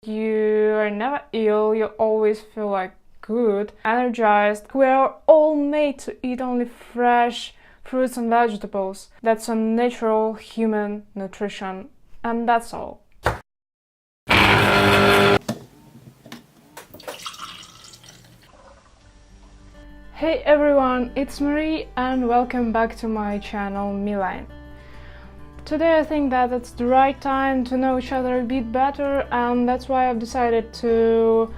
You are never ill, you always feel like good, energized. We are all made to eat only fresh fruits and vegetables. That's a natural human nutrition, and that's all. Hey everyone, it's Marie and welcome back to my channel Milan. Today I think that it's the right time to know each other a bit better, and that's why I've decided to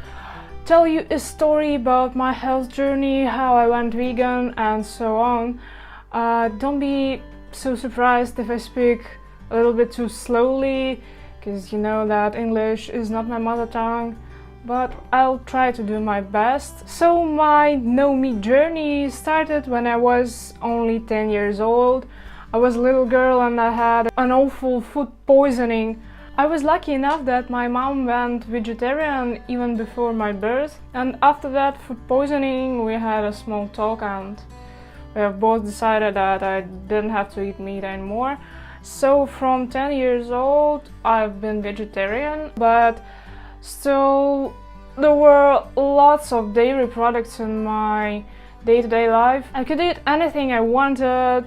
tell you a story about my health journey, how I went vegan and so on. Don't be so surprised if I speak a little bit too slowly, because you know that English is not my mother tongue, but I'll try to do my best. So my no-meat journey started when I was only 10 years old. I was a little girl and I had an awful food poisoning. I was lucky enough that my mom went vegetarian even before my birth, and after that food poisoning we had a small talk and we have both decided that I didn't have to eat meat anymore. So from 10 years old I've been vegetarian, but still there were lots of dairy products in my day-to-day life. I could eat anything I wanted,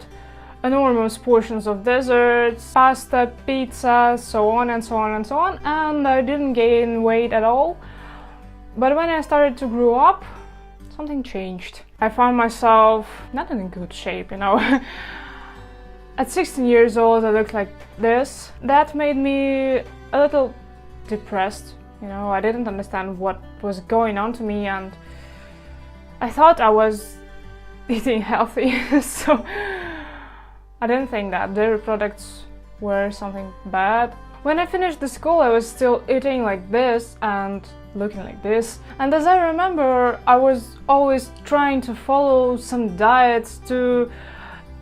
enormous portions of desserts, pasta, pizza, so on and so on and so on, and I didn't gain weight at all. But when I started to grow up, something changed. I found myself not in a good shape, you know. At 16 years old I looked like this. That made me a little depressed, you know. I didn't understand what was going on to me and I thought I was eating healthy, so I didn't think that dairy products were something bad. When I finished the school I was still eating like this and looking like this. And as I remember, I was always trying to follow some diets to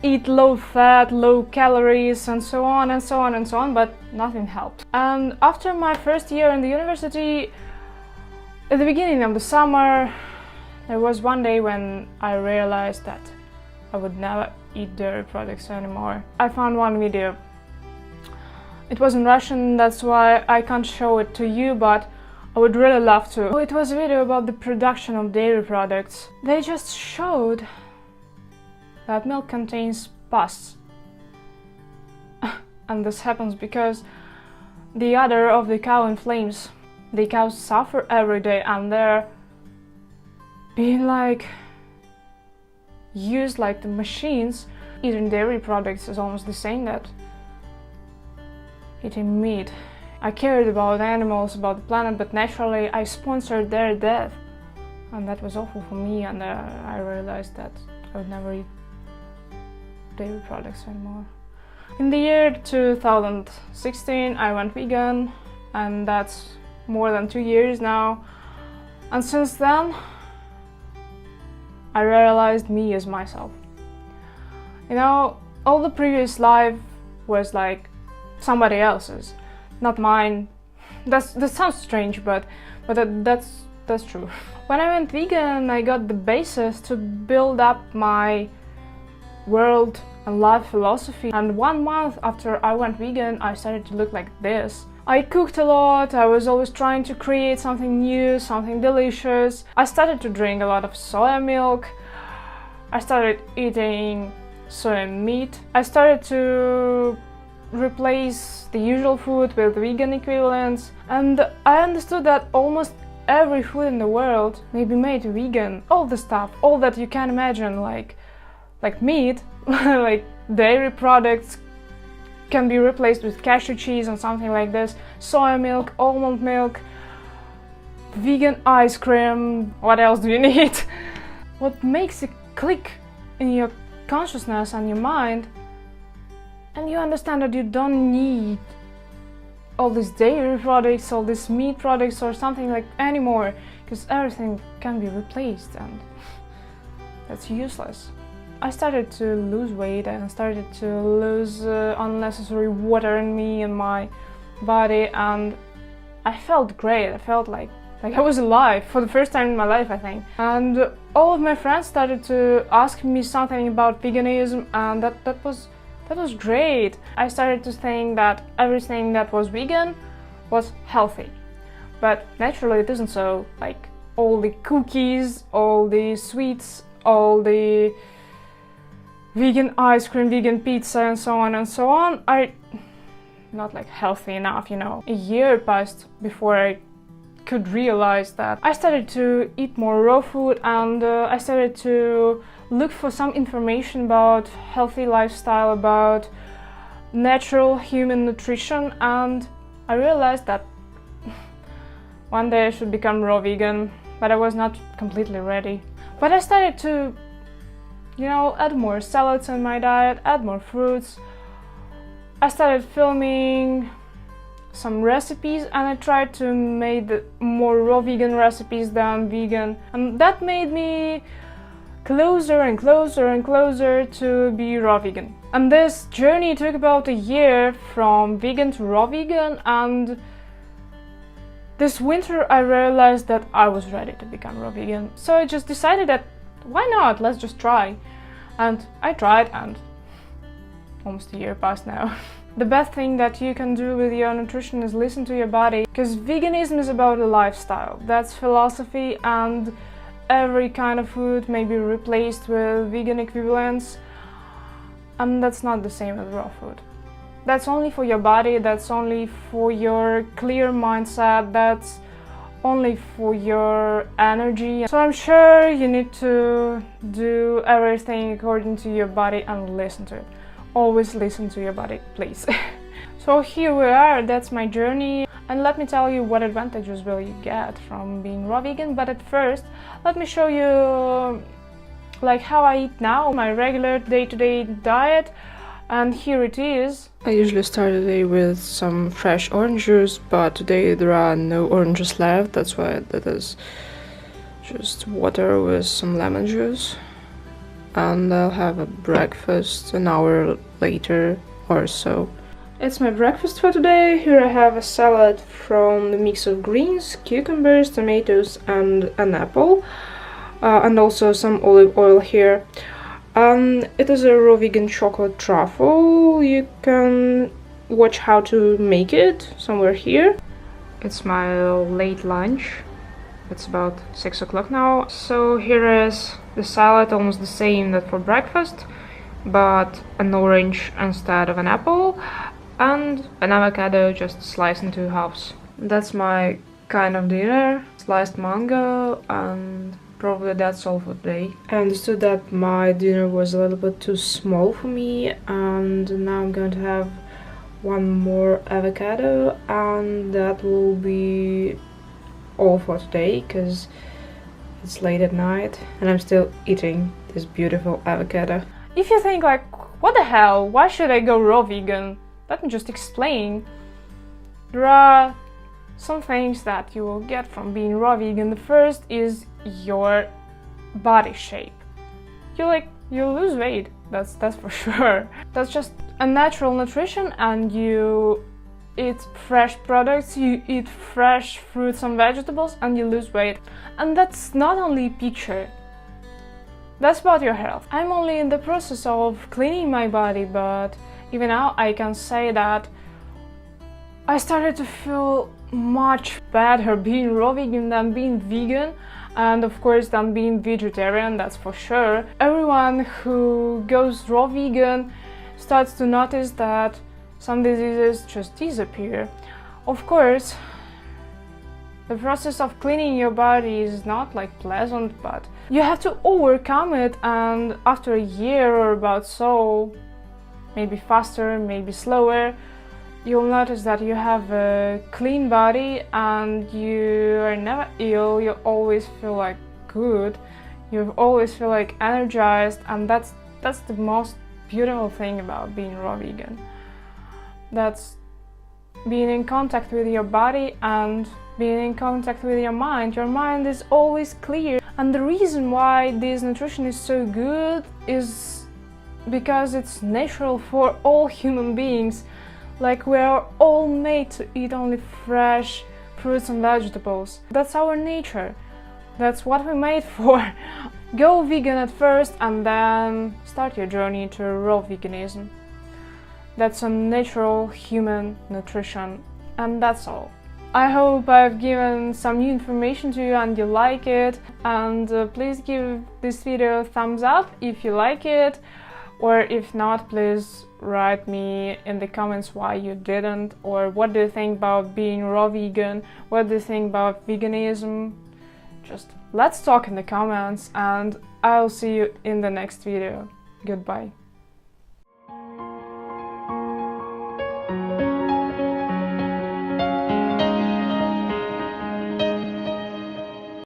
eat low fat, low calories and so on and so on and so on, but nothing helped. And after my first year in the university, at the beginning of the summer, there was one day when I realized that I would never eat dairy products anymore. I found one video. It was in Russian, that's why I can't show it to you, but I would really love to. It was a video about the production of dairy products. They just showed that milk contains pus. And this happens because the udder of the cow inflames. The cows suffer every day and they're being used like the machines. Eating dairy products is almost the same that eating meat. I cared about animals, about the planet, but naturally I sponsored their death. And that was awful for me, and I realized that I would never eat dairy products anymore. In the year 2016 I went vegan, and that's more than 2 years now. And since then I realized me as myself. You know, all the previous life was like somebody else's, not mine. That sounds strange, but that's true. When I went vegan, I got the basis to build up my world and life philosophy. And 1 month after I went vegan, I started to look like this. I cooked a lot, I was always trying to create something new, something delicious. I started to drink a lot of soya milk. I started eating soya meat. I started to replace the usual food with vegan equivalents. And I understood that almost every food in the world may be made vegan. All the stuff, all that you can imagine, like meat, like dairy products, can be replaced with cashew cheese and something like this, soya milk, almond milk, vegan ice cream. What else do you need? What makes it click in your consciousness and your mind, and you understand that you don't need all these dairy products, all these meat products or something like anymore, because everything can be replaced and that's useless. I started to lose weight and started to lose unnecessary water in me and my body, and I felt great. I felt like I was alive for the first time in my life, I think. And all of my friends started to ask me something about veganism, and that was great. I started to think that everything that was vegan was healthy. but naturally it isn't so. Like all the cookies, all the sweets, all the vegan ice cream, vegan pizza and so on are not like healthy enough, you know. A year passed before I could realize that. I started to eat more raw food, and I started to look for some information about healthy lifestyle, about natural human nutrition, and I realized that one day I should become raw vegan, but I was not completely ready. But I started to, you know, add more salads in my diet, add more fruits. I started filming some recipes, and I tried to make more raw vegan recipes than vegan, and that made me closer and closer and closer to be raw vegan. And this journey took about a year, from vegan to raw vegan, and this winter I realized that I was ready to become raw vegan. So I just decided that why not, let's just try. And I tried, and almost a year passed now. The best thing that you can do with your nutrition is listen to your body, because veganism is about a lifestyle. That's philosophy, and every kind of food may be replaced with vegan equivalents, and that's not the same as raw food. That's only for your body, that's only for your clear mindset, that's only for your energy. So I'm sure you need to do everything according to your body and listen to it. Always listen to your body, please. So here we are, that's my journey, and let me tell you what advantages will you get from being raw vegan. But at first, let me show you like how I eat now, my regular day-to-day diet, and here it is. I usually start the day with some fresh orange juice, but today there are no oranges left, that's why that is just water with some lemon juice. And I'll have a breakfast an hour later or so. It's my breakfast for today. Here I have a salad from the mix of greens, cucumbers, tomatoes and an apple, and also some olive oil here. It is a raw vegan chocolate truffle. You can watch how to make it somewhere here. It's my late lunch. It's about 6 o'clock now. So here is the salad, almost the same that for breakfast, but an orange instead of an apple, and an avocado just sliced into halves. That's my kind of dinner. Sliced mango, and probably that's all for today. I understood that my dinner was a little bit too small for me, and now I'm going to have one more avocado, and that will be all for today, because it's late at night and I'm still eating this beautiful avocado. If you think like, what the hell, why should I go raw vegan? Let me just explain. There are some things that you will get from being raw vegan. The first is your body shape. You lose weight, that's for sure. That's just a natural nutrition, and you eat fresh products, you eat fresh fruits and vegetables, and you lose weight. And that's not only picture, that's about your health. I'm only in the process of cleaning my body, but even now I can say that I started to feel much better being raw vegan than being vegan, and of course than being vegetarian, that's for sure. Everyone who goes raw vegan starts to notice that some diseases just disappear. Of course, the process of cleaning your body is not like pleasant, but you have to overcome it, and after a year or about so, maybe faster, maybe slower, you'll notice that you have a clean body and you are never ill, you always feel like good, you always feel like energized, and that's the most beautiful thing about being raw vegan. That's being in contact with your body and being in contact with your mind. Your mind is always clear, and the reason why this nutrition is so good is because it's natural for all human beings. Like, we are all made to eat only fresh fruits and vegetables. That's our nature. That's what we're made for. Go vegan at first and then start your journey to raw veganism. That's a natural human nutrition, and that's all. I hope I've given some new information to you and you like it, and please give this video a thumbs up if you like it, or if not, please write me in the comments why you didn't, or what do you think about being raw vegan, what do you think about veganism. Just let's talk in the comments, and I'll see you in the next video. Goodbye.